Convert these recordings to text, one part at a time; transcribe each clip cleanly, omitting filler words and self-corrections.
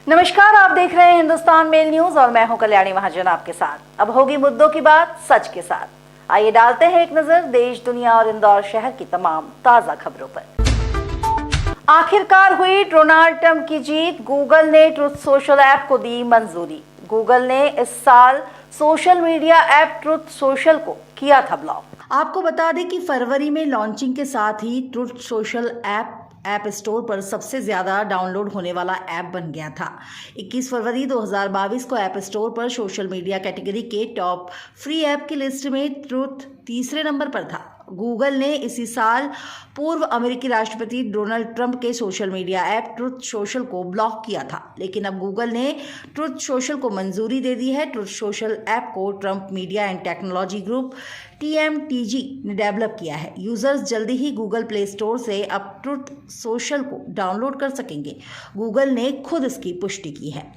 नमस्कार, आप देख रहे हैं हिंदुस्तान मेल न्यूज और मैं हूं कल्याणी महाजन आपके साथ। अब होगी मुद्दों की बात सच के साथ। आइए डालते हैं एक नजर देश, दुनिया और इंदौर शहर की तमाम ताजा खबरों पर। आखिरकार हुई डोनाल्ड ट्रंप की जीत। गूगल ने ट्रुथ सोशल ऐप को दी मंजूरी। गूगल ने इस साल social media app truth social को किया था ब्लॉक। आपको बता दें कि फरवरी में लॉन्चिंग के साथ ही ट्रुथ सोशल ऐप स्टोर पर सबसे ज्यादा डाउनलोड होने वाला ऐप बन गया था। 21 फरवरी 2022 को ऐप स्टोर पर सोशल मीडिया कैटेगरी के टॉप फ्री ऐप की लिस्ट में ट्रुथ तीसरे नंबर पर था। गूगल ने इसी साल पूर्व अमेरिकी राष्ट्रपति डोनाल्ड ट्रंप के social media app truth social को ब्लॉक किया था, लेकिन अब गूगल ने ट्रुथ सोशल को मंजूरी दे दी है। ट्रुथ सोशल ऐप को Trump media and technology group TMTG ने डेवलप किया है। यूजर्स जल्दी ही गूगल प्ले स्टोर से अब ट्रुथ सोशल को डाउनलोड कर सकेंगे। गूगल ने खुद इसकी पुष्टि की है।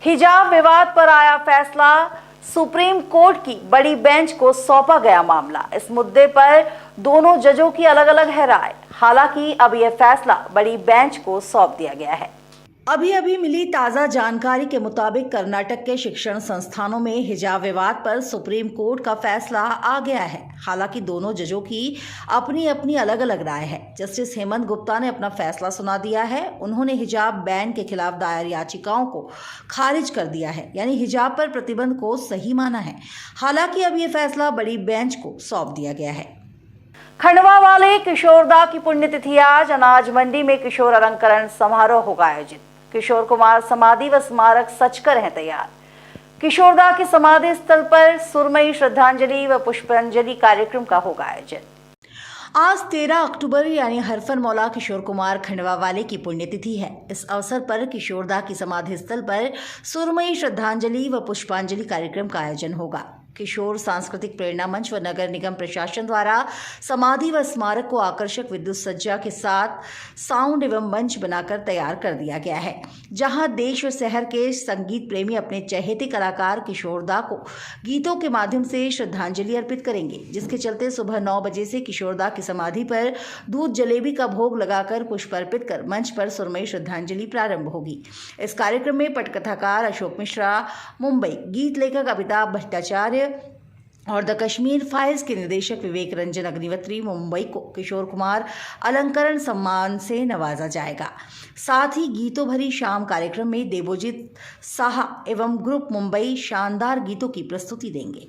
हिजाब विवाद पर आया फैसला। सुप्रीम कोर्ट की बड़ी बेंच को सौंपा गया मामला। इस मुद्दे पर दोनों जजों की अलग अलग है राय। हालांकि अब यह फैसला बड़ी बेंच को सौंप दिया गया है। अभी मिली ताजा जानकारी के मुताबिक कर्नाटक के शिक्षण संस्थानों में हिजाब विवाद पर सुप्रीम कोर्ट का फैसला आ गया है। हालांकि दोनों जजों की अपनी अपनी अलग अलग राय है। जस्टिस हेमंत गुप्ता ने अपना फैसला सुना दिया है। उन्होंने हिजाब बैन के खिलाफ दायर याचिकाओं को खारिज कर दिया है, यानी हिजाब पर प्रतिबंध को सही माना है। हालांकि अब यह फैसला बड़ी बेंच को सौंप दिया गया है। खंडवा वाले किशोरदा की पुण्यतिथि आज। अनाज मंडी में किशोर अलंकरण समारोह होगा आयोजित। किशोर कुमार समाधि व स्मारक सचकर हैं तैयार। किशोरदा की समाधि स्थल पर सुरमई श्रद्धांजलि व पुष्पांजलि कार्यक्रम का होगा आयोजन। आज 13 अक्टूबर यानी हरफन मौला किशोर कुमार खंडवा वाले की पुण्यतिथि है। इस अवसर पर किशोरदा की समाधि स्थल पर सुरमई श्रद्धांजलि व पुष्पांजलि कार्यक्रम का आयोजन होगा। किशोर सांस्कृतिक प्रेरणा मंच व नगर निगम प्रशासन द्वारा समाधि व स्मारक को आकर्षक विद्युत सज्जा के साथ साउंड एवं मंच बनाकर तैयार कर दिया गया है, जहां देश व शहर के संगीत प्रेमी अपने चहेते कलाकार किशोरदा को गीतों के माध्यम से श्रद्धांजलि अर्पित करेंगे। जिसके चलते सुबह 9 बजे से किशोरदा की समाधि पर दूध जलेबी का भोग लगाकर पुष्प अर्पित कर मंच पर सुरमई श्रद्धांजलि प्रारंभ होगी। इस कार्यक्रम में पटकथाकार अशोक मिश्रा मुंबई, गीत लेखक अमिताभ भट्टाचार्य और द कश्मीर फाइल्स के निर्देशक विवेक रंजन अग्निहोत्री मुंबई को किशोर कुमार अलंकरण सम्मान से नवाजा जाएगा। साथ ही गीतों भरी शाम कार्यक्रम में देवोजीत साहा एवं ग्रुप मुंबई शानदार गीतों की प्रस्तुति देंगे।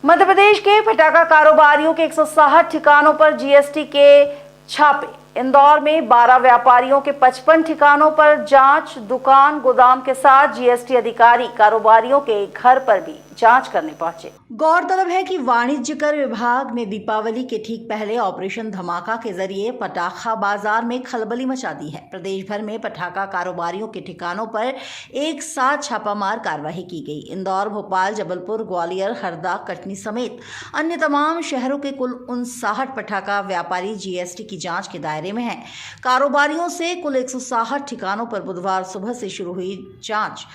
मध्य प्रदेश के पटाखा कारोबारियों के 160 ठिकानों पर जीएसटी के छापे। इंदौर में 12 व्यापारियों के 55 ठिकानों पर जांच। दुकान गोदाम के साथ जीएसटी अधिकारी कारोबारियों के घर पर भी जांच करने पहुंचे। गौरतलब है कि वाणिज्य कर विभाग ने दीपावली के ठीक पहले ऑपरेशन धमाका के जरिए पटाखा बाजार में खलबली मचा दी है। प्रदेश भर में पटाखा कारोबारियों के ठिकानों पर एक साथ छापामार कार्रवाई की गई। इंदौर, भोपाल, जबलपुर, ग्वालियर, हरदा, कटनी समेत अन्य तमाम शहरों के कुल 59 पटाखा व्यापारी जीएसटी की जांच के दायरे में हैं। कारोबारियों से कुल 160 ठिकानों पर बुधवार सुबह से शुरू हुई जांच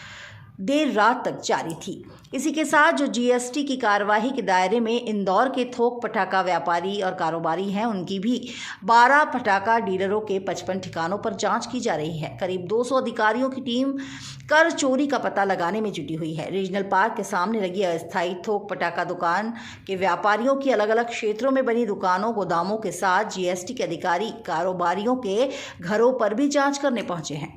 देर रात तक जारी थी। इसी के साथ जो जीएसटी की कार्यवाही के दायरे में इंदौर के थोक पटाखा व्यापारी और कारोबारी हैं, उनकी भी 12 पटाखा डीलरों के 55 ठिकानों पर जांच की जा रही है। करीब 200 अधिकारियों की टीम कर चोरी का पता लगाने में जुटी हुई है। रीजनल पार्क के सामने लगी अस्थायी थोक पटाखा दुकान के व्यापारियों की अलग अलग क्षेत्रों में बनी दुकानों, गोदामों के साथ जीएसटी के अधिकारी कारोबारियों के घरों पर भी जाँच करने पहुंचे हैं।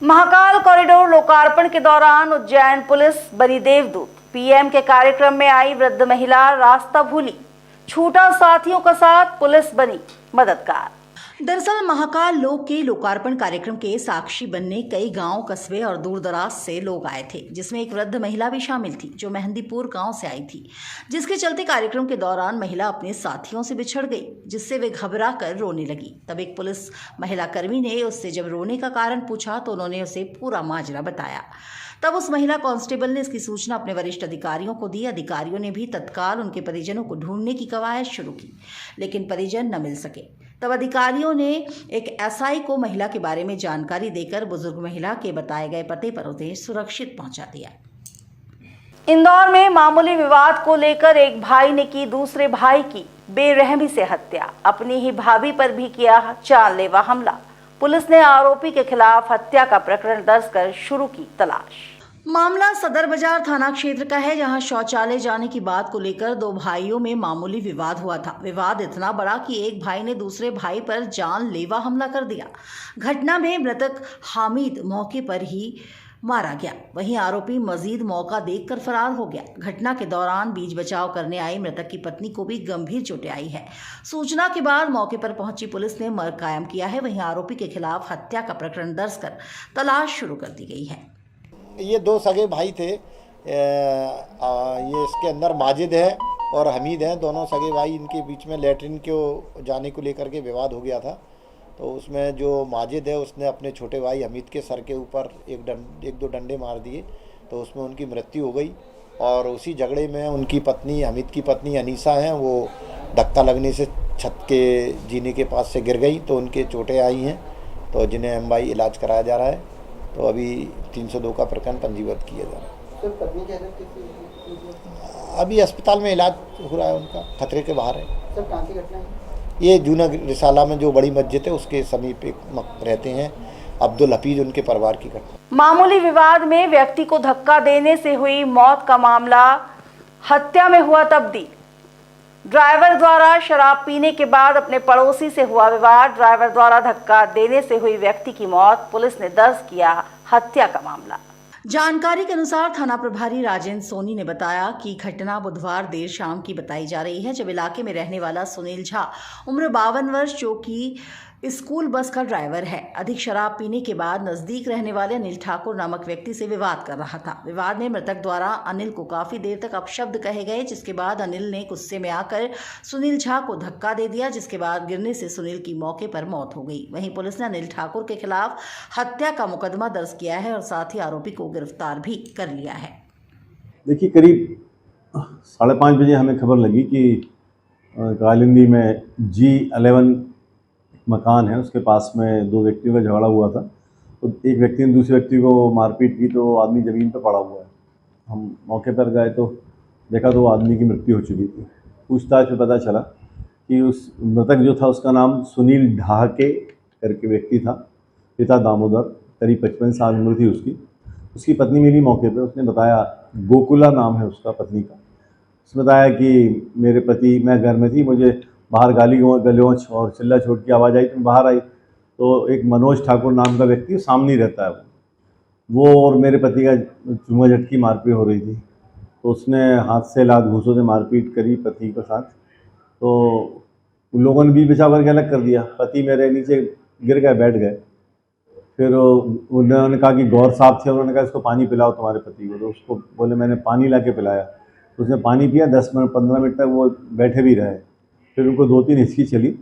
महाकाल कॉरिडोर लोकार्पण के दौरान उज्जैन पुलिस बनी देवदूत। पीएम के कार्यक्रम में आई वृद्ध महिला रास्ता भूली, छूटा साथियों का साथ, पुलिस बनी मददगार। दरअसल महाकाल लोक के लोकार्पण कार्यक्रम के साक्षी बनने कई गांव, कस्बे और दूर दराज से लोग आए थे, जिसमें एक वृद्ध महिला भी शामिल थी जो मेहंदीपुर गांव से आई थी। जिसके चलते कार्यक्रम के दौरान महिला अपने साथियों से बिछड़ गई, जिससे वे घबरा कर रोने लगी। तब एक पुलिस महिला कर्मी ने उससे जब रोने का कारण पूछा तो उन्होंने उसे पूरा माजरा बताया। तब उस महिला कांस्टेबल ने इसकी सूचना अपने वरिष्ठ अधिकारियों को दी। अधिकारियों ने भी तत्काल उनके परिजनों को ढूंढने की कवायद शुरू की, लेकिन परिजन न मिल सके। तब अधिकारियों ने एक एसआई को महिला के बारे में जानकारी देकर बुजुर्ग महिला के बताए गए पते पर उन्हें सुरक्षित पहुंचा दिया। इंदौर में मामूली विवाद को लेकर एक भाई ने की दूसरे भाई की बेरहमी से हत्या। अपनी ही भाभी पर भी किया जानलेवा हमला। पुलिस ने आरोपी के खिलाफ हत्या का प्रकरण दर्ज कर शुरू की तलाश। मामला सदर बाजार थाना क्षेत्र का है, जहां शौचालय जाने की बात को लेकर दो भाइयों में मामूली विवाद हुआ था। विवाद इतना बड़ा कि एक भाई ने दूसरे भाई पर जानलेवा हमला कर दिया। घटना में मृतक हामिद मौके पर ही मारा गया, वहीं आरोपी मजीद मौका देखकर फरार हो गया। घटना के दौरान बीच बचाव करने आई मृतक की पत्नी को भी गंभीर चोटें आई है। सूचना के बाद मौके पर पहुंची पुलिस ने मर्ग कायम किया है, वहीं आरोपी के खिलाफ हत्या का प्रकरण दर्ज कर तलाश शुरू कर दी गई है। ये दो सगे भाई थे, ये इसके अंदर माजिद है और हमीद हैं, दोनों सगे भाई। इनके बीच में लैट्रिन को जाने को लेकर के विवाद हो गया था। तो उसमें जो माजिद है उसने अपने छोटे भाई हमीद के सर के ऊपर एक दो डंडे मार दिए, तो उसमें उनकी मृत्यु हो गई। और उसी झगड़े में उनकी पत्नी, हमीद की पत्नी अनीसा हैं, वो धक्का लगने से छत के जीने के पास से गिर गई, तो उनके चोटें आई हैं, तो जिन्हें एमवाई इलाज कराया जा रहा है। तो अभी 302 का प्रकरण पंजीबद्ध किया जा रहा है। सर, पत्नी क्या है? अभी अस्पताल में इलाज हो रहा है, उनका खतरे के बाहर है। सर, कहाँ की घटना है? ये जूना रिसाला में जो बड़ी मस्जिद है उसके समीप एक रहते हैं अब्दुल हफीज, उनके परिवार की घटना। मामूली विवाद में व्यक्ति को धक्का देने से हुई मौत का मामला हत्या में हुआ तब्दील। ड्राइवर द्वारा शराब पीने के बाद अपने पड़ोसी से हुआ विवाद, ड्राइवर द्वारा धक्का देने से हुई व्यक्ति की मौत, पुलिस ने दर्ज किया हत्या का मामला। जानकारी के अनुसार थाना प्रभारी राजेंद्र सोनी ने बताया कि घटना बुधवार देर शाम की बताई जा रही है, जब इलाके में रहने वाला सुनील झा उम्र 52 वर्ष, जो कि स्कूल बस का ड्राइवर है, अधिक शराब पीने के बाद नजदीक रहने वाले अनिल ठाकुर नामक व्यक्ति से विवाद कर रहा था। विवाद में मृतक द्वारा अनिल को काफी देर तक अपशब्द कहे गए, जिसके बाद अनिल ने गुस्से में आकर सुनील झा को धक्का दे दिया, जिसके बाद गिरने से सुनील की मौके पर मौत हो गई। वहीं पुलिस ने अनिल ठाकुर के खिलाफ हत्या का मुकदमा दर्ज किया है और साथ ही आरोपी को गिरफ्तार भी कर लिया है। देखिए, करीब 5:30 बजे हमें खबर लगी कि कालिंदी में G11 मकान है, उसके पास में दो व्यक्तियों का झगड़ा हुआ था। तो एक व्यक्ति ने दूसरे व्यक्ति को मारपीट की, तो आदमी ज़मीन पर पड़ा हुआ है। हम मौके पर गए तो देखा तो आदमी की मृत्यु हो चुकी थी। पूछताछ में पता चला कि उस मृतक जो था उसका नाम सुनील ढाके करके व्यक्ति था, पिता दामोदर, करीब 55 साल उम्र थी उसकी। उसकी पत्नी मिली मौके पर, उसने बताया, गोकुला नाम है उसका पत्नी का। उसने बताया कि मेरे पति, मैं घर में थी, मुझे बाहर गाली गलौच और चिल्ला चोट की आवाज़ आई, तो बाहर आई तो एक मनोज ठाकुर नाम का व्यक्ति सामने रहता है, वो और मेरे पति का चूमा झटकी मारपीट हो रही थी। तो उसने हाथ से लात घूंसों से मारपीट करी पति के साथ। तो उन लोगों ने बीच बचाव करके अलग कर दिया। पति मेरे नीचे गिर गए, बैठ गए। फिर उन्होंने कहा कि गौर साहब थे, उन्होंने कहा इसको पानी पिलाओ तुम्हारे पति को। तो उसको बोले, मैंने पानी ला के पिलाया। उसने पानी पिया, 10-15 मिनट तक वो बैठे भी रहे। फिर उनको 2-3 हिचकी चली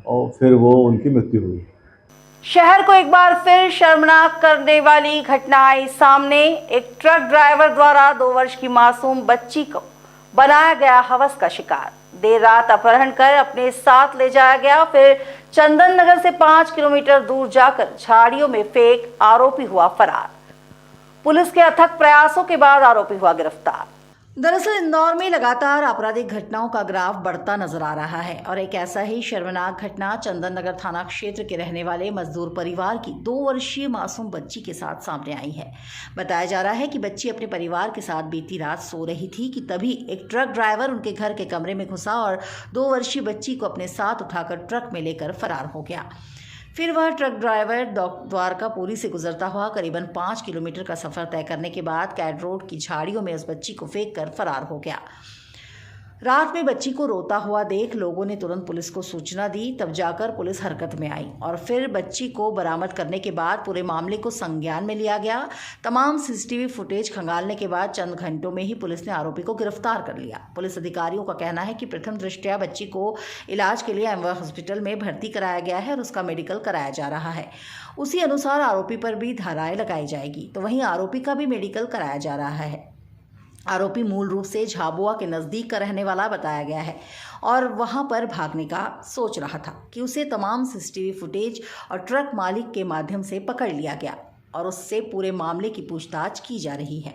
और फिर वो उनकी मृत्यु हुई। शहर को एक बार फिर शर्मनाक करने वाली घटना आई सामने। एक ट्रक ड्राइवर द्वारा 2 वर्ष की मासूम बच्ची को बनाया गया हवस का शिकार। देर रात अपहरण कर अपने साथ ले जाया गया, फिर चंदन नगर से 5 किलोमीटर दूर जाकर झाड़ियों में फेंक आरोपी हुआ फरार। पुलिस के अथक प्रयासों के बाद आरोपी हुआ गिरफ्तार। दरअसल इंदौर में लगातार आपराधिक घटनाओं का ग्राफ बढ़ता नजर आ रहा है और एक ऐसा ही शर्मनाक घटना चंदन नगर थाना क्षेत्र के रहने वाले मजदूर परिवार की 2 वर्षीय मासूम बच्ची के साथ सामने आई है। बताया जा रहा है कि बच्ची अपने परिवार के साथ बीती रात सो रही थी कि तभी एक ट्रक ड्राइवर उनके घर के कमरे में घुसा और 2 वर्षीय बच्ची को अपने साथ उठाकर ट्रक में लेकर फरार हो गया। फिर वह ट्रक ड्राइवर द्वारकापुरी से गुजरता हुआ करीबन 5 किलोमीटर का सफर तय करने के बाद कैड रोड की झाड़ियों में उस बच्ची को फेंक कर फरार हो गया। रात में बच्ची को रोता हुआ देख लोगों ने तुरंत पुलिस को सूचना दी, तब जाकर पुलिस हरकत में आई और फिर बच्ची को बरामद करने के बाद पूरे मामले को संज्ञान में लिया गया। तमाम सीसीटीवी फुटेज खंगालने के बाद चंद घंटों में ही पुलिस ने आरोपी को गिरफ्तार कर लिया। पुलिस अधिकारियों का कहना है कि प्रथम दृष्टया बच्ची को इलाज के लिए एमवा हॉस्पिटल में भर्ती कराया गया है और उसका मेडिकल कराया जा रहा है। उसी अनुसार आरोपी पर भी धाराएं लगाई जाएगी, तो वहीं आरोपी का भी मेडिकल कराया जा रहा है। आरोपी मूल रूप से झाबुआ के नज़दीक का रहने वाला बताया गया है और वहां पर भागने का सोच रहा था कि उसे तमाम सीसीटीवी फुटेज और ट्रक मालिक के माध्यम से पकड़ लिया गया और उससे पूरे मामले की पूछताछ की जा रही है।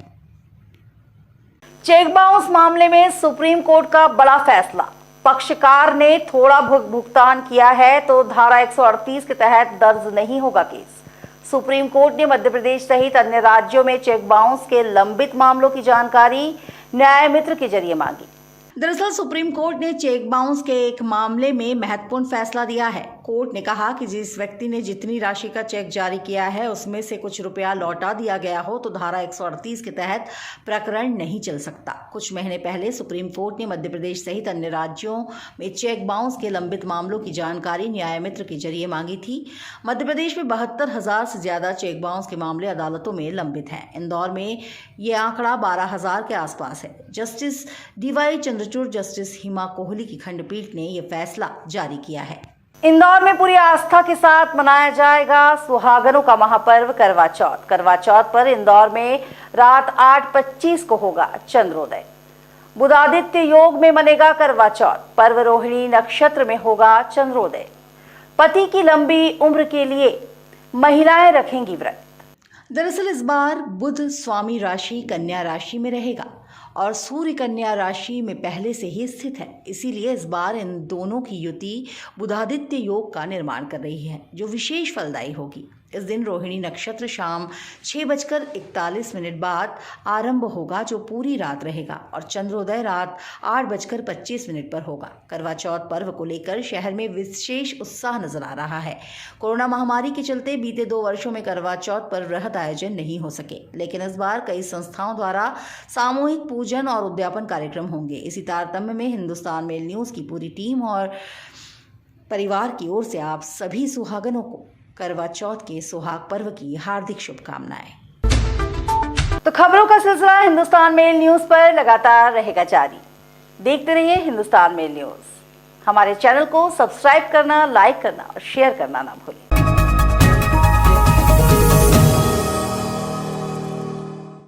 चेक बाउंस मामले में सुप्रीम कोर्ट का बड़ा फैसला। पक्षकार ने थोड़ा भुगतान किया है तो धारा 138 के तहत दर्ज नहीं होगा केस। सुप्रीम कोर्ट ने मध्य प्रदेश सहित अन्य राज्यों में चेक बाउंस के लंबित मामलों की जानकारी न्याय मित्र के जरिए मांगी। दरअसल सुप्रीम कोर्ट ने चेक बाउंस के एक मामले में महत्वपूर्ण फैसला दिया है। कोर्ट ने कहा कि जिस व्यक्ति ने जितनी राशि का चेक जारी किया है उसमें से कुछ रुपया लौटा दिया गया हो तो धारा 138 के तहत प्रकरण नहीं चल सकता। कुछ महीने पहले सुप्रीम कोर्ट ने मध्य प्रदेश सहित अन्य राज्यों में चेक बाउंस के लंबित मामलों की जानकारी न्याय मित्र के जरिए मांगी थी। मध्य प्रदेश में 72,000 से ज्यादा चेक बाउंस के मामले अदालतों में लंबित हैं। इंदौर में ये आंकड़ा 12,000 के आसपास है। जस्टिस डीवाई चंद्रचूड़, जस्टिस हिमा कोहली की खंडपीठ ने यह फैसला जारी किया है। इंदौर में पूरी आस्था के साथ मनाया जाएगा सुहागनों का महापर्व करवा चौथ। करवा चौथ पर इंदौर में रात 8:25 को होगा चंद्रोदय। बुधादित्य योग में मनेगा करवा चौथ। पर्व रोहिणी नक्षत्र में होगा चंद्रोदय। पति की लंबी उम्र के लिए महिलाएं रखेंगी व्रत। दरअसल इस बार बुध स्वामी राशि कन्या राशि में रहेगा और सूर्य कन्या राशि में पहले से ही स्थित है। इसीलिए इस बार इन दोनों की युति बुधादित्य योग का निर्माण कर रही है, जो विशेष फलदायी होगी। इस दिन रोहिणी नक्षत्र शाम 6:41 बाद आरंभ होगा, जो पूरी रात रहेगा, और चंद्रोदय रात 8:25 पर होगा। करवा चौथ पर्व को लेकर शहर में विशेष उत्साह नजर आ रहा है। कोरोना महामारी के चलते बीते 2 वर्षों में करवा चौथ पर वृहद आयोजन नहीं हो सके, लेकिन इस बार कई संस्थाओं द्वारा सामूहिक पूजन और उद्यापन कार्यक्रम होंगे। इसी तारतम्य में हिंदुस्तान मेल न्यूज़ की पूरी टीम और परिवार की ओर से आप सभी सुहागनों को करवा चौथ के सुहाग पर्व की हार्दिक शुभकामनाएं। तो खबरों का सिलसिला हिंदुस्तान मेल न्यूज़ पर लगातार रहेगा जारी। देखते रहिए हिंदुस्तान मेल न्यूज़। हमारे चैनल को सब्सक्राइब करना, लाइक करना और शेयर करना ना भूलें।